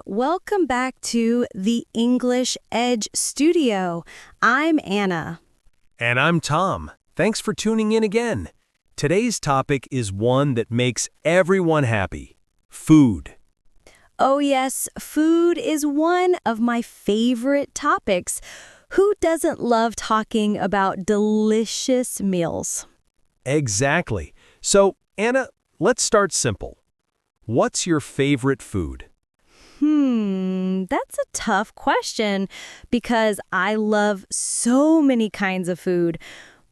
Welcome back to the English Edge Studio. I'm Anna. And I'm Tom. Thanks for tuning in again. Today's topic is one that makes everyone happy: food. Oh yes, food is one of my favorite topics. Who doesn't love talking about delicious meals? Exactly. So, Anna, let's start simple. What's your favorite food? That's a tough question because I love so many kinds of food.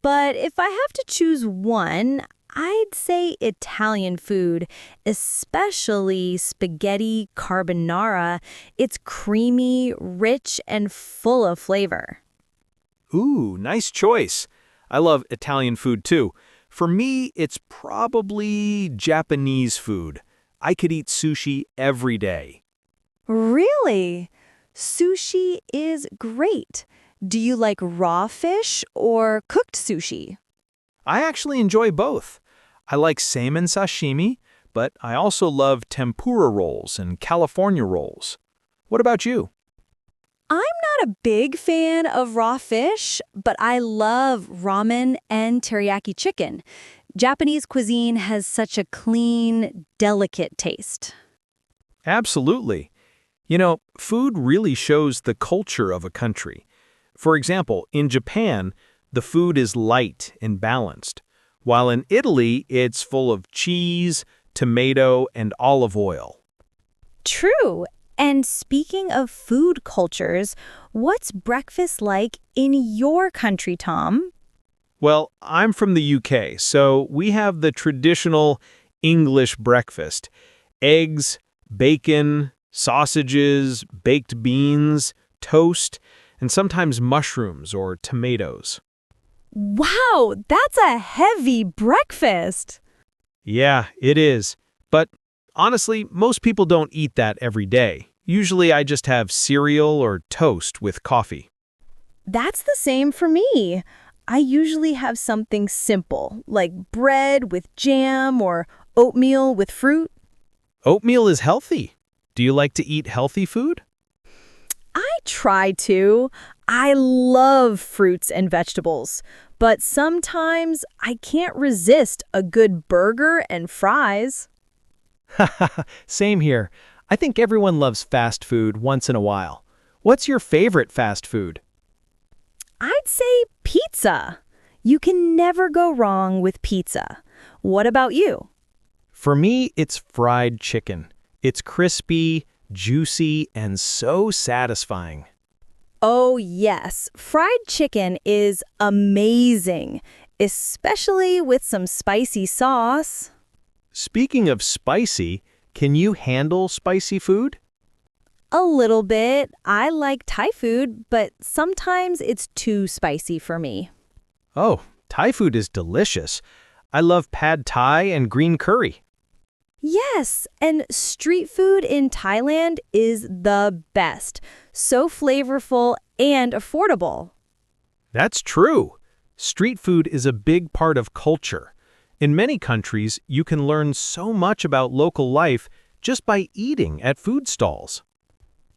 But if I have to choose one, I'd say Italian food, especially spaghetti carbonara. It's creamy, rich, and full of flavor. Ooh, nice choice. I love Italian food too. For me, it's probably Japanese food. I could eat sushi every day. Really? Sushi is great. Do you like raw fish or cooked sushi? I actually enjoy both. I like salmon sashimi, but I also love tempura rolls and California rolls. What about you? I'm not a big fan of raw fish, but I love ramen and teriyaki chicken. Japanese cuisine has such a clean, delicate taste. Absolutely. You know, food really shows the culture of a country. For example, in Japan, the food is light and balanced, while in Italy, it's full of cheese, tomato, and olive oil. True. And speaking of food cultures, what's breakfast like in your country, Tom? Well, I'm from the UK, so we have the traditional English breakfast: eggs, bacon, sausages, baked beans, toast, and sometimes mushrooms or tomatoes. Wow, that's a heavy breakfast. Yeah, it is. But honestly, most people don't eat that every day. Usually I just have cereal or toast with coffee. That's the same for me. I usually have something simple, like bread with jam or oatmeal with fruit. Oatmeal is healthy. Do you like to eat healthy food? I try to. I love fruits and vegetables, but sometimes I can't resist a good burger and fries. Same here. I think everyone loves fast food once in a while. What's your favorite fast food? I'd say pizza. You can never go wrong with pizza. What about you? For me, it's fried chicken. It's crispy, juicy, and so satisfying. Oh, yes. Fried chicken is amazing, especially with some spicy sauce. Speaking of spicy, can you handle spicy food? A little bit. I like Thai food, but sometimes it's too spicy for me. Oh, Thai food is delicious. I love pad Thai and green curry. Yes, and street food in Thailand is the best. So flavorful and affordable. That's true. Street food is a big part of culture. In many countries, you can learn so much about local life just by eating at food stalls.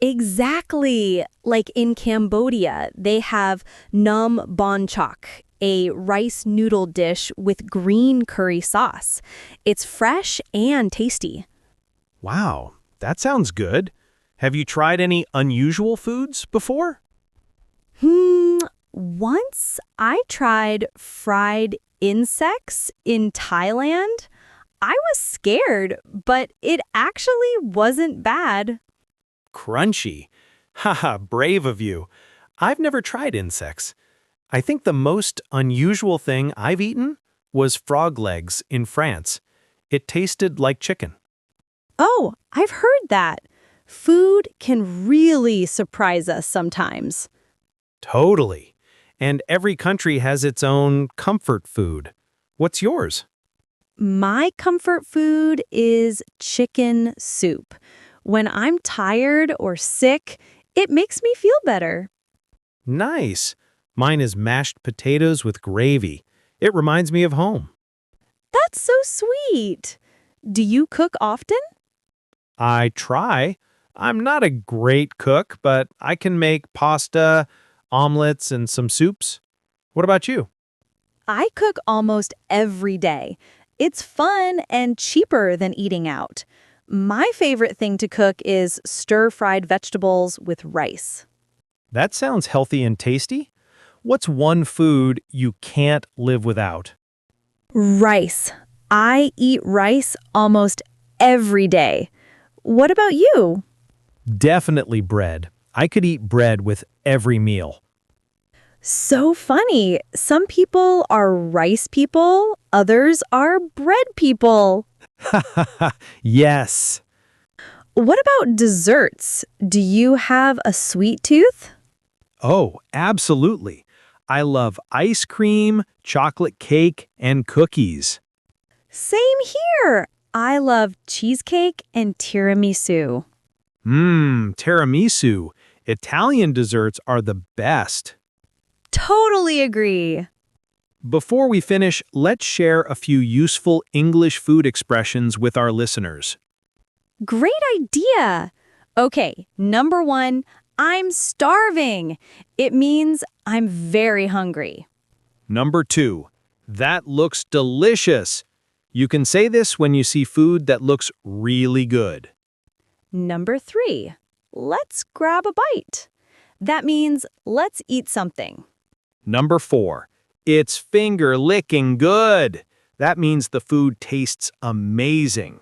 Exactly. Like in Cambodia, they have Nam Bon Chok, a rice noodle dish with green curry sauce. It's fresh and tasty. Wow, that sounds good. Have you tried any unusual foods before? Once I tried fried insects in Thailand. I was scared, but it actually wasn't bad. Crunchy. Haha, brave of you. I've never tried insects. I think the most unusual thing I've eaten was frog legs in France. It tasted like chicken. Oh, I've heard that. Food can really surprise us sometimes. Totally. And every country has its own comfort food. What's yours? My comfort food is chicken soup. When I'm tired or sick, it makes me feel better. Nice. Mine is mashed potatoes with gravy. It reminds me of home. That's so sweet. Do you cook often? I try. I'm not a great cook, but I can make pasta, omelets, and some soups. What about you? I cook almost every day. It's fun and cheaper than eating out. My favorite thing to cook is stir-fried vegetables with rice. That sounds healthy and tasty. What's one food you can't live without? Rice. I eat rice almost every day. What about you? Definitely bread. I could eat bread with every meal. So funny. Some people are rice people, others are bread people. Yes. What about desserts? Do you have a sweet tooth? Oh, absolutely. I love ice cream, chocolate cake, and cookies. Same here. I love cheesecake and tiramisu. Tiramisu. Italian desserts are the best. Totally agree. Before we finish, let's share a few useful English food expressions with our listeners. Great idea. Okay, number one, I'm starving. It means I'm very hungry. Number 2, that looks delicious. You can say this when you see food that looks really good. Number three, let's grab a bite. That means let's eat something. Number 4, it's finger-licking good. That means the food tastes amazing.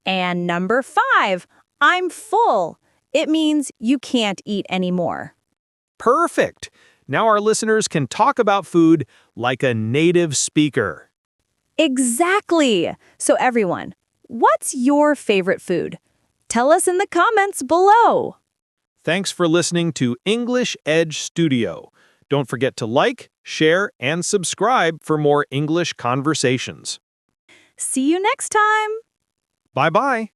And number five, I'm full. It means you can't eat anymore. Perfect! Now our listeners can talk about food like a native speaker. Exactly. So everyone, what's your favorite food? Tell us in the comments below. Thanks for listening to English Edge Studio. Don't forget to like, share, and subscribe for more English conversations. See you next time. Bye-bye.